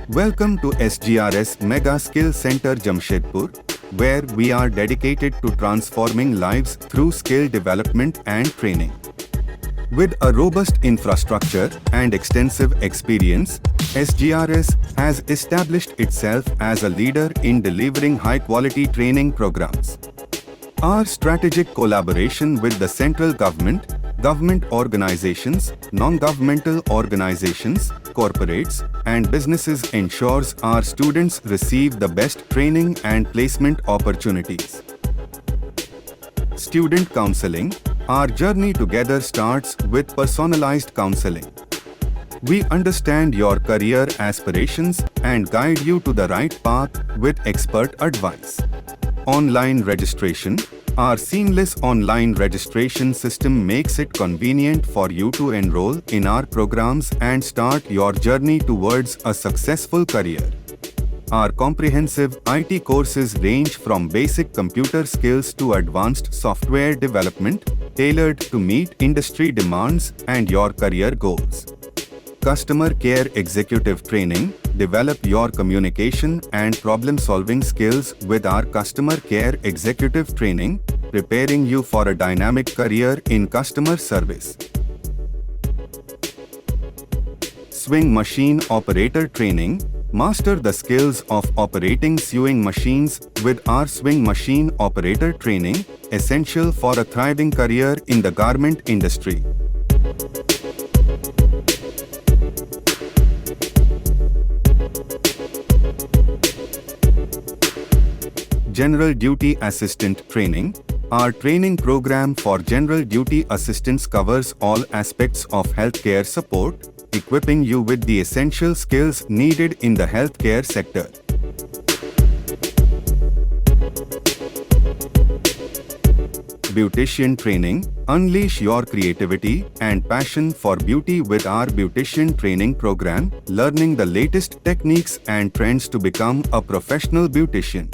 Welcome to SGRS Mega Skill Center Jamshedpur, where we are dedicated to transforming lives through skill development and training. With a robust infrastructure and extensive experience, SGRS has established itself as a leader in delivering high-quality training programs. Our strategic collaboration with the central government, government organizations, non-governmental organizations, corporates, and businesses ensures our students receive the best training and placement opportunities. Student counseling. Our journey together starts with personalized counseling. We understand your career aspirations and guide you to the right path with expert advice. Online registration. Our seamless online registration system makes it convenient for you to enroll in our programs and start your journey towards a successful career. Our comprehensive IT courses range from basic computer skills to advanced software development, tailored to meet industry demands and your career goals. Customer Care Executive Training. Develop your communication and problem-solving skills with our Customer Care Executive Training, preparing you for a dynamic career in customer service. Swing Machine Operator Training. Master the skills of operating sewing machines with our Swing Machine Operator Training, essential for a thriving career in the garment industry. General Duty Assistant Training. Our training program for General Duty Assistants covers all aspects of healthcare support, equipping you with the essential skills needed in the healthcare sector. Beautician Training. Unleash your creativity and passion for beauty with our Beautician Training program, learning the latest techniques and trends to become a professional beautician.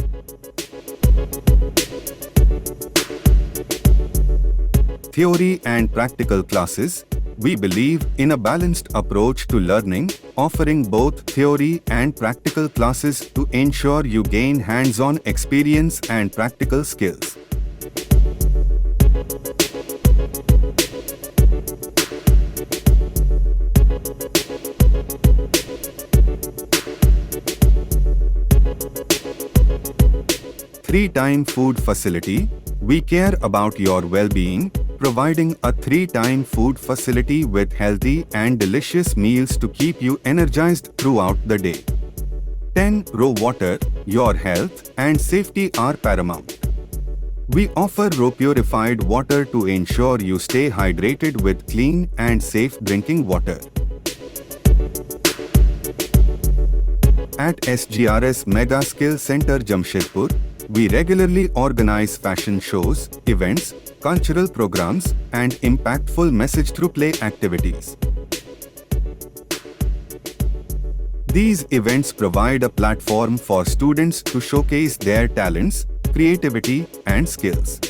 Theory and practical classes. We believe in a balanced approach to learning, offering both theory and practical classes to ensure you gain hands-on experience and practical skills. Three-time food facility. We care about your well-being, providing a 3-time food facility with healthy and delicious meals to keep you energized throughout the day. 10. RO Water. Your health and safety are paramount. We offer RO purified water to ensure you stay hydrated with clean and safe drinking water. At SGRS Mega Skill Center Jamshedpur, we regularly organize fashion shows, events, cultural programs, and impactful message through play activities. These events provide a platform for students to showcase their talents, creativity, and skills.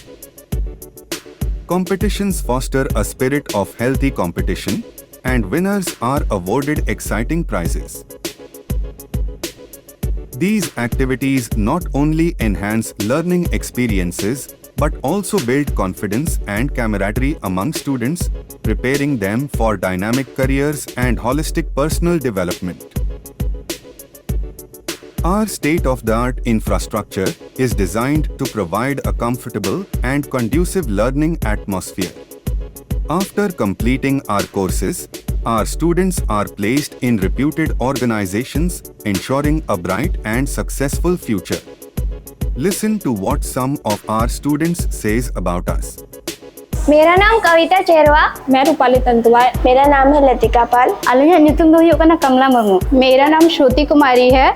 Competitions foster a spirit of healthy competition, and winners are awarded exciting prizes. These activities not only enhance learning experiences, but also build confidence and camaraderie among students, preparing them for dynamic careers and holistic personal development. Our state-of-the-art infrastructure is designed to provide a comfortable and conducive learning atmosphere. After completing our courses, our students are placed in reputed organizations, ensuring a bright and successful future. Listen to what some of our students says about us. मेरा नाम कविता चेरवा। मैं रूपाली तंतुवा। मेरा नाम है लतिका पाल। अलिया ᱧᱩᱛᱩᱢ ᱫᱚ ᱦᱩᱭᱩᱜ ᱠᱟᱱᱟ कमला मुर्मू। मेरा नाम श्रुति कुमारी है।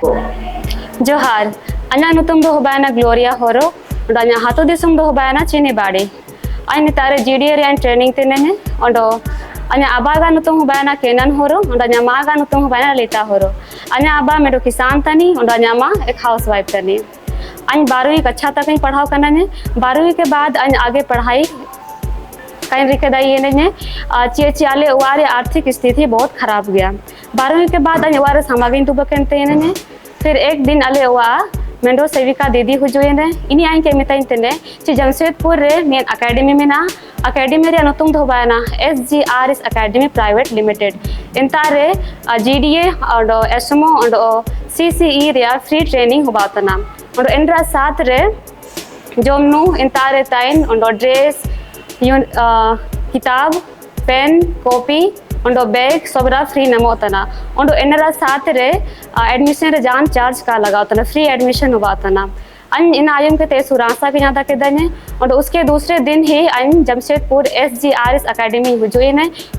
जोहार अना ᱧᱩᱛᱩᱢ ᱫᱚ ᱦᱩᱵᱟᱭᱱᱟ ग्लोरिया होरो। ᱚᱸᱰᱮ हाथो दिसुम ᱫᱚ ᱦᱩᱵᱟᱭᱱᱟ चीनी बाड़ी। अन तारे जीडीए ᱨᱮᱭᱟᱜ ट्रेनिंग ᱛᱮᱱᱮ ᱚᱸᱰᱮ अना आबागा नुतुम हुबायना केनन होरो ओंडा ᱧᱟᱢᱟगा नुतुम हुबायना लेता होरो अना आबा मेरो किसान तनी ओंडा ᱧᱟᱢᱟ एक हाउस वाइफ तनी अन 12वीं कक्षा तक ही पढ़ाओ करना ने 12वीं के बाद अन आगे पढ़ाई कहीं रिके दाई ने चे आले वारे आर्थिक स्थिति बहुत खराब गया 12वीं के बाद अने वारे समागिन तो बकनते ने फिर एक दिन आले वा मेंडो सेविका दीदी हुजुए ने इनी आई के मिताइन तेने चे जमशेदपुर रे मेन एकेडमी में ना अकेडमी रे अनुतुम दो बायना SGRS एकेडमी प्राइवेट लिमिटेड इंतारे GDA और SMO और CCE रे फ्री ट्रेनिंग हुबातना और इनरा साथ रे जोमनु इंतारे ताइन और ड्रेस किताब पेन कॉपी उंडो बैग सबरा फ्री नमोतना उंडो इनरा साथ रे एडमिशन रे जान चार्ज का लगातना फ्री एडमिशन हुबातना अन इन आयम के ते सुरासा के यहाँ तक दने और उसके दूसरे दिन ही अन जमशेदपुर SGRS एकेडमी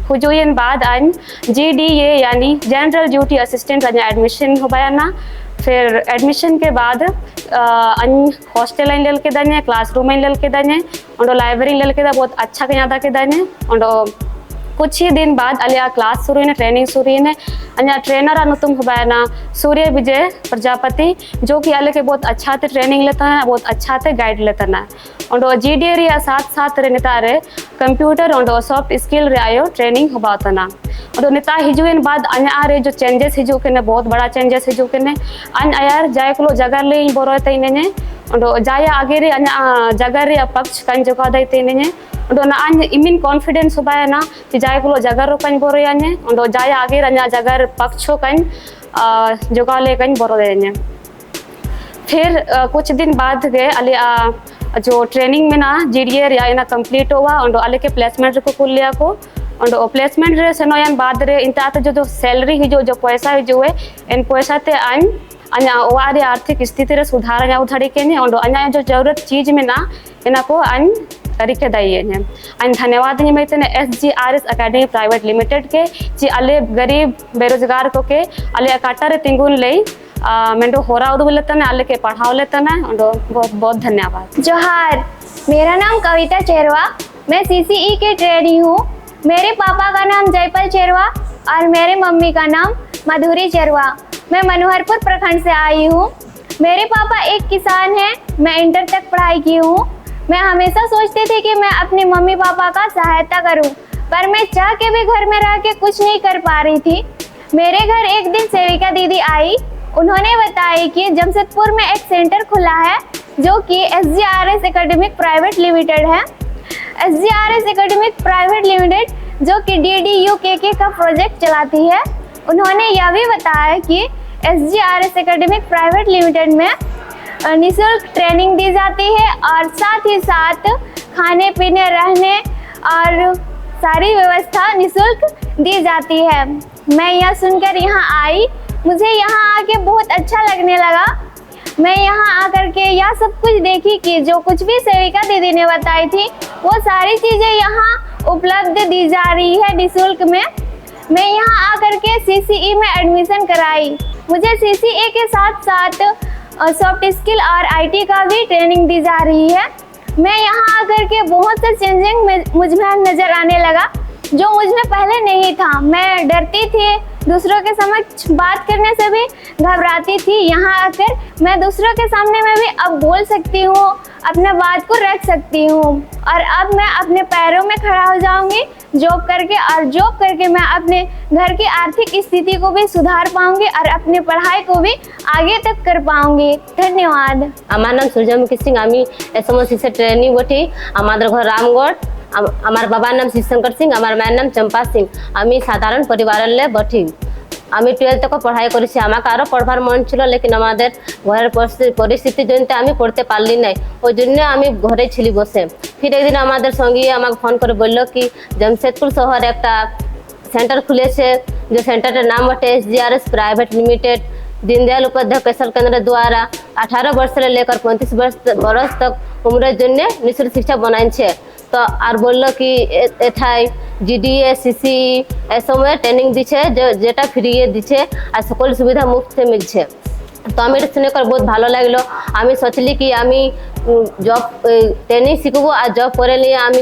हुजुइन बाद अन GDA यानी जनरल ड्यूटी असिस्टेंट अन एडमिशन हुबाना फिर एडमिशन के बाद अन हॉस्टल लाइन लेल के दने क्लासरूम लाइन लेल के दने और लाइब्रेरी लेल के बहुत अच्छा के यहाँ तक दने और कुछ ही दिन बाद अलिया क्लास शुरू है ट्रेनिंग शुरू है अन्य ट्रेनर अनुतुम हुबाना सूर्य विजय प्रजापति जो कि अले के बहुत अच्छा से ट्रेनिंग लेता है बहुत अच्छा से गाइड लेता है और GDA रे साथ साथ रे नेता रे कंप्यूटर और सॉफ्ट स्किल रे आयो ट्रेनिंग हुबातना और नेता हिजुन बाद अन्य रे जो चेंजेस हिजु के बहुत बड़ा चेंजेस हिजु के अन आयार जाय को जगह ले बोरोते ने और जाय आगे रे अन्य जगह रे पक्ष कन जका दैते ने उडोना अन इमिन कॉन्फिडेंस होबाय ना कि जाय को जगह रो कन बोरो याने उडो जाय आगे रन्या जगह पक्षो कन जोगाले कन बोरो देने फिर कुछ दिन बाद गए अले जो ट्रेनिंग में ना GDA रे ना कंप्लीट हुआ और अले के प्लेसमेंट को कुल लिया को और प्लेसमेंट रे सनोयन बाद रे इंता जो सैलरी ही जो पैसा ही जो है इन पैसा ते अन अन्या वारे आर्थिक स्थिति रे सुधार या उधारी के ने और अन्या जो जरूरत चीज में ना इना को अन तरीके दाइए हैं अन धन्यवाद नहीं मैं SGRS एकेडमी प्राइवेट लिमिटेड के जी अले गरीब बेरोजगार को के अले काटा रे तिंगुन ले मेंडो होरा उदु लेता ने अले के पढ़ाओ लेता ना और बहुत बहुत धन्यवाद। जोहार, मेरा नाम कविता चेरवा, मैं CCE के ट्रेनी हूँ। मेरे पापा का नाम जयपाल चेरवा और मेरे मम्मी का नाम मधुरी चेरवा। मैं मनोहरपुर प्रखंड से आई हूँ। मेरे पापा एक किसान हैं। मैं इंटर तक पढ़ाई की हूँ। मैं हमेशा सोचती थी कि मैं अपने मम्मी पापा का सहायता करूँ, पर मैं चाह के भी घर में रह के कुछ नहीं कर पा रही थी। मेरे घर एक दिन सेविका दीदी आई। उन्होंने बताया कि जमशेदपुर में एक सेंटर खुला है जो कि SGRS एकेडमिक प्राइवेट लिमिटेड है। SGRS एकेडमिक प्राइवेट लिमिटेड जो कि DDUKK का प्रोजेक्ट चलाती है। उन्होंने यह भी बताया कि SGRS एकेडमिक प्राइवेट लिमिटेड में निःशुल्क ट्रेनिंग दी जाती है और साथ ही साथ खाने पीने रहने और सारी व्यवस्था निःशुल्क दी जाती है। मैं यह सुनकर यहाँ आई। मुझे यहाँ आके बहुत अच्छा लगने लगा। मैं यहाँ आकर के यह सब कुछ देखी कि जो कुछ भी सेविका दीदी ने बताई थी वो सारी चीज़ें यहाँ उपलब्ध दी जा रही है निःशुल्क में। मैं यहाँ आकर के CCE में एडमिशन कराई। मुझे CCE के साथ साथ सॉफ्ट स्किल और IT का भी ट्रेनिंग दी जा रही है। मैं यहाँ आकर के बहुत से चेंजिंग मुझ में नज़र आने लगा जो मुझ में पहले नहीं था। मैं डरती थी, दूसरों के समक्ष बात करने से भी घबराती थी। यहाँ आकर मैं दूसरों के सामने में भी अब बोल सकती हूँ, अपने बात को रख सकती हूँ और अब मैं अपने पैरों में खड़ा हो जाऊँगी जॉब करके, और जॉब करके मैं अपने घर की आर्थिक स्थिति को भी सुधार पाऊँगी और अपनी पढ़ाई को भी आगे तक कर पाऊँगी। धन्यवाद। আমার নাম সূর্যমুখী সিং, আমি SMO से ট্রেনি বটি। আমাদের ঘর রামগড়। আমার বাবার নাম শিবশঙ্কর সিং, আমার মায়ের নাম চম্পা সিং। আমি সাধারণ পরিবারের বটি। আমি 12 তক পড়াই করেছি। আমাকে আরও পড়বার মন ছিল, লেকিন আমাদের ঘরের পরিস্থিতির জন্য আমি পড়তে পারলি নাই। ওই জন্য আমি ঘরে ছিলি বসে। ফির একদিন আমাদের সঙ্গী আমাকে ফোন করে বলল কি जमशेदपुर শহরে একটা सेंटर खुलेছে, जो सेंटर नाम बटे SGRS private limited, Deendayal Upadhyay कौशल केंद्र द्वारा 18 वर्ष से लेकर 35 वर्ष तक उम्र जन्य निःशुल्क शिक्षा बनाइछे। तो और बोललो कि एथाय GDA CCE एसमय ट्रेनिंग दिछे जेटा फ्री दिछे और सकल सुविधा मुफ्त से मिलछे। तो আমি এটা শুনে করে বহুত ভালো লাগলো। আমি সোচলি কি আমি জব ট্রেনিং শিখবো আর জব করে নিয়ে আমি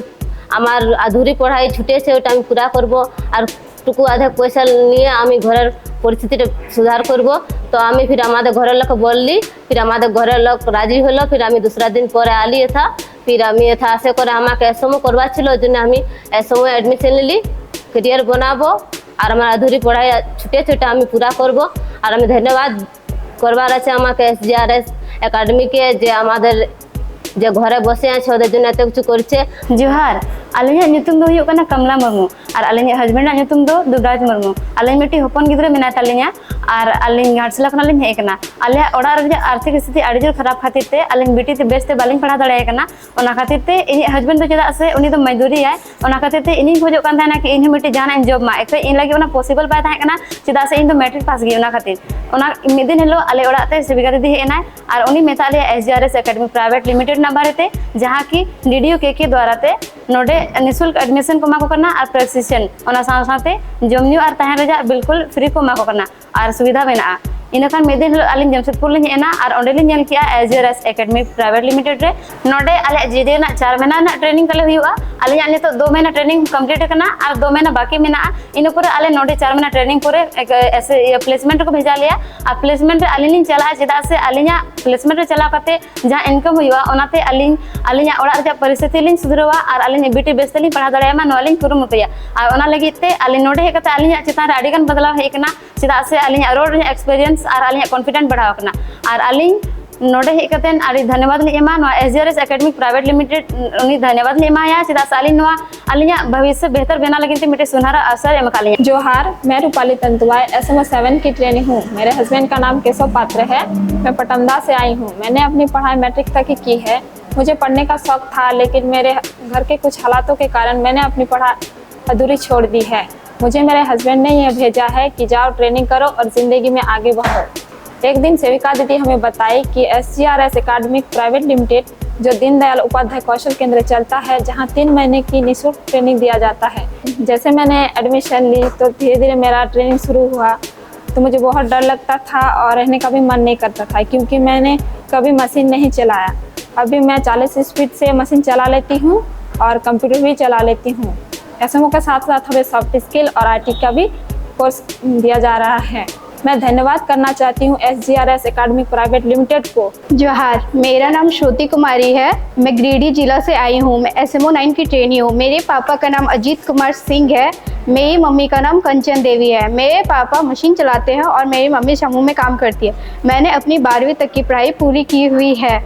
আমার আধুরি পড়াই ছুটেছে ওটা আমি পুরা করব আর টুকু আধা পয়সা নিয়ে আমি ঘরের পরিস্থিতিটা সুধার করব। তো আমি फिर আমাদের ঘরের লোক বললি, फिर আমাদের ঘরের লোক রাজি হলো। फिर আমি दूसरा दिन পরে আলি था फिर আমি এটা আছে করে আমাকে এসমও করবার ছিল, ওই জন্য আমি এসমও অ্যাডমিশন নিলি, ক্যারিয়ার বানাবো আর আমার আধুরি পড়াই ছুটে ছুটে আমি পুরা করব। আর আমি ধন্যবাদ করবার আছে আমাকে SGRS একাডেমিকে, যে আমাদের যে ঘরে বসে আছে ওদের জন্য এত কিছু করছে। जोहार आलिया नितुम दो हुयुग कना कमला मुर्मू और आलिया हस्बैंड नितुम दो दुबराज मुर्मू। आलिया मिट्टी हपन गिद्रे मेना तालिया और आलिया घाटसला खना लिन हे कना। आलिया ओड़ा रे आर्थिक स्थिति आड़ी जोर खराब खातिर ते आलिया बेटी ते बेस ते बालिन पढ़ा दड़े कना। ओना खातिर ते इनी हस्बैंड दो चदा से उनी दो मजदूरी आय, ओना खातिर ते इनी खोजो कान थाना कि इनी मिट्टी जाना इन जॉब मा एक इन लगे ओना पॉसिबल पाय था कना, चदा से इन दो मैट्रिक पास गी। ओना खातिर ओना मिदिन हेलो आले ओड़ा ते सेविका दीदी हेना और उनी मेता Alia SGRS academy private limited ना बारे ते, जहां की DDO के द्वारा ते नोडे निःशुल्क एडमिशन को माको करना और प्रशिक्षण ओना साथे जमन्यू और तहन रजा बिल्कुल फ्री को माको करना और सुविधा मेना। इनखान मेदिन आलिन जमशेदपुर लिन हेना और ओंडे लिन नेल किया SGRS एकेडमी प्राइवेट लिमिटेड रे। नोडे आले जीडी ना 4 महीना ना ट्रेनिंग कले हुआ। आलिन आले तो 2 महीना ट्रेनिंग कंप्लीट करना और 2 महीना बाकी मेना। इन पर आले नोडे 4 महीना ट्रेनिंग करे ऐसे प्लेसमेंट को भेजा लिया और प्लेसमेंट रे आलिन लिन चला, चेदा से आलिना प्लेसमेंट रे चला करते जहां इनकम हुआ ओनाते आलिना ओड़ा रे परिस्थिति लिन सुधरवा और आलिन बेटी बेस लिन पढ़ा दड़ेमा नोलिन कुरुमुटया और ओना लगिते आलिन नोडे हे कते आलिना चितान रे आडिगन बदलाव हे कना, चेदा से आलिना रोड रे एक्सपीरियंस और आलिना कॉन्फिडेंट बढ़ाव कना। और आलिन नोडे हे कते आड़ी धन्यवाद ले एमा नोआ SGRS एकेडमी प्राइवेट लिमिटेड उनी धन्यवाद ले एमा या, चेदा से आलिन नोआ आलिना भविष्य बेहतर बना लगिते मिटे सुनहरा अवसर एम कालिया। जोहार, मैं रूपाली तंतुवाय SMO 7 की ट्रेनी हूँ। मेरे हस्बैंड का नाम केशव पात्र है। मैं पटमदा से आई हूँ। मैंने अपनी पढ़ाई मैट्रिक तक ही की है। मुझे पढ़ने का शौक था, लेकिन मेरे घर के कुछ हालातों के कारण मैंने अपनी पढ़ाई अधूरी छोड़ दी है। मुझे मेरे हस्बैंड ने यह भेजा है कि जाओ ट्रेनिंग करो और ज़िंदगी में आगे बढ़ो। एक दिन सेविका दीदी हमें बताई कि SGRS एकेडमी प्राइवेट लिमिटेड जो दीनदयाल उपाध्याय कौशल केंद्र चलता है, जहां 3 महीने की निःशुल्क ट्रेनिंग दिया जाता है। जैसे मैंने एडमिशन ली तो धीरे धीरे मेरा ट्रेनिंग शुरू हुआ, तो मुझे बहुत डर लगता था और रहने का भी मन नहीं करता था, क्योंकि मैंने कभी मशीन नहीं चलाया। अभी मैं 40 स्पीड से मशीन चला लेती हूँ और कंप्यूटर भी चला लेती हूँ। SMO के साथ साथ हमें सॉफ्ट स्किल और IT का भी कोर्स दिया जा रहा है। मैं धन्यवाद करना चाहती हूँ SGRS एकेडमी प्राइवेट लिमिटेड को। जोहार, मेरा नाम श्रुति कुमारी है। मैं गिरिडीह जिला से आई हूँ। मैं SMO 9 की ट्रेनी हूँ। मेरे पापा का नाम अजीत कुमार सिंह है। मेरी मम्मी का नाम कंचन देवी है। मेरे पापा मशीन चलाते हैं और मेरी मम्मी समूह में काम करती है। मैंने अपनी 12वीं तक की पढ़ाई पूरी की हुई है।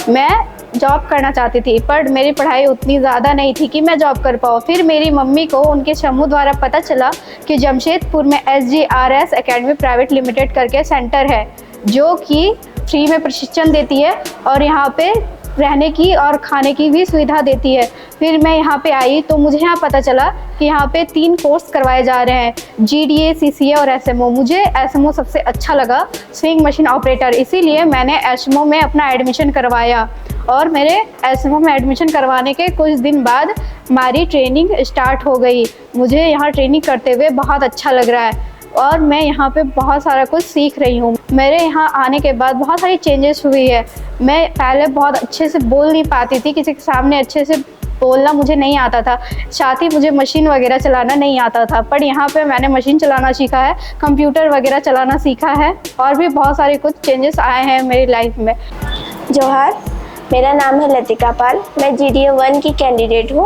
मैं जॉब करना चाहती थी, पर मेरी पढ़ाई उतनी ज़्यादा नहीं थी कि मैं जॉब कर पाऊँ। फिर मेरी मम्मी को उनके समूह द्वारा पता चला कि जमशेदपुर में SGRS एकेडमी प्राइवेट लिमिटेड करके सेंटर है, जो कि फ्री में प्रशिक्षण देती है और यहाँ पे रहने की और खाने की भी सुविधा देती है। फिर मैं यहाँ पे आई तो मुझे यहाँ पता चला कि यहाँ पे 3 कोर्स करवाए जा रहे हैं, GDA, CCA और SMO। मुझे SMO सबसे अच्छा लगा, स्विंग मशीन ऑपरेटर, इसीलिए मैंने SMO में अपना एडमिशन करवाया। और मेरे SMO में एडमिशन करवाने के कुछ दिन बाद हमारी ट्रेनिंग स्टार्ट हो गई। मुझे यहाँ ट्रेनिंग करते हुए बहुत अच्छा लग रहा है और मैं यहाँ पे बहुत सारा कुछ सीख रही हूँ। मेरे यहाँ आने के बाद बहुत सारी चेंजेस हुई है। मैं पहले बहुत अच्छे से बोल नहीं पाती थी, किसी के सामने अच्छे से बोलना मुझे नहीं आता था, साथ ही मुझे मशीन वगैरह चलाना नहीं आता था। पर यहाँ पे मैंने मशीन चलाना सीखा है, कंप्यूटर वगैरह चलाना सीखा है और भी बहुत सारे कुछ चेंजेस आए हैं मेरी लाइफ में। जोहार, मेरा नाम है लतिका पाल। मैं GDA 1 की कैंडिडेट हूँ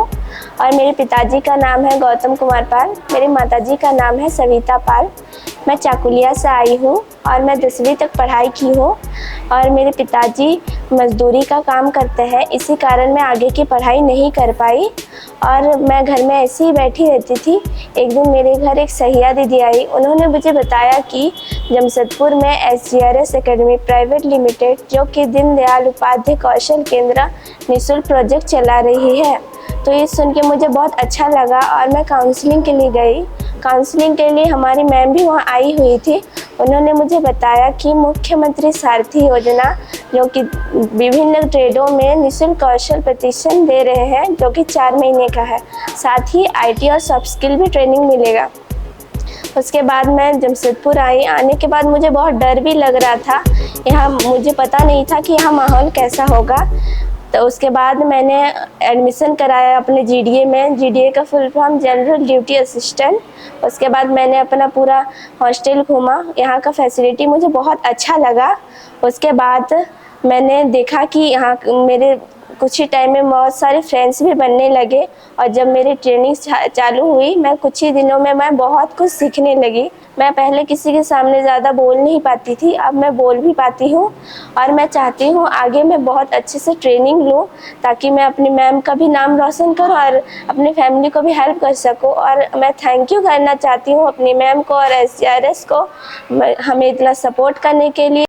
और मेरे पिताजी का नाम है गौतम कुमार पाल। मेरे माताजी का नाम है सविता पाल। मैं चाकुलिया से आई हूँ और मैं 10वीं तक पढ़ाई की हूँ और मेरे पिताजी मजदूरी का काम करते हैं, इसी कारण मैं आगे की पढ़ाई नहीं कर पाई और मैं घर में ऐसे ही बैठी रहती थी। एक दिन मेरे घर एक सहिया दीदी आई। उन्होंने मुझे बताया कि जमशेदपुर में SGRS एकेडमी प्राइवेट लिमिटेड, जो कि दीनदयाल उपाध्याय कौशल केंद्र निःशुल्क प्रोजेक्ट चला रही है। तो ये सुन के मुझे बहुत अच्छा लगा और मैं काउंसलिंग के लिए गई। काउंसलिंग के लिए हमारी मैम भी वहाँ आई हुई थी। उन्होंने मुझे बताया कि मुख्यमंत्री सारथी योजना, जो कि विभिन्न ट्रेडों में निःशुल्क कौशल प्रशिक्षण दे रहे हैं, जो कि 4 महीने का है। साथ ही IT और सॉफ्ट स्किल भी ट्रेनिंग मिलेगा। उसके बाद मैं जमशेदपुर आई। आने के बाद मुझे बहुत डर भी लग रहा था। यहाँ मुझे पता नहीं था कि यहाँ माहौल कैसा होगा। तो उसके बाद मैंने एडमिशन कराया अपने GDA में। GDA का full form general duty assistant. उसके बाद मैंने अपना पूरा हॉस्टल घूमा। यहाँ का फैसिलिटी मुझे बहुत अच्छा लगा। उसके बाद मैंने देखा कि यहाँ मेरे कुछ ही टाइम में बहुत सारे फ्रेंड्स भी बनने लगे और जब मेरी ट्रेनिंग चालू हुई मैं कुछ ही दिनों में मैं बहुत कुछ सीखने लगी। मैं पहले किसी के सामने ज़्यादा बोल नहीं पाती थी, अब मैं बोल भी पाती हूँ और मैं चाहती हूँ आगे मैं बहुत अच्छे से ट्रेनिंग लूँ ताकि मैं अपनी मैम का भी नाम रोशन करूँ और अपनी फैमिली को भी हेल्प कर सकूँ। और मैं थैंक यू करना चाहती हूँ अपनी मैम को और SGRS को हमें इतना सपोर्ट करने के लिए।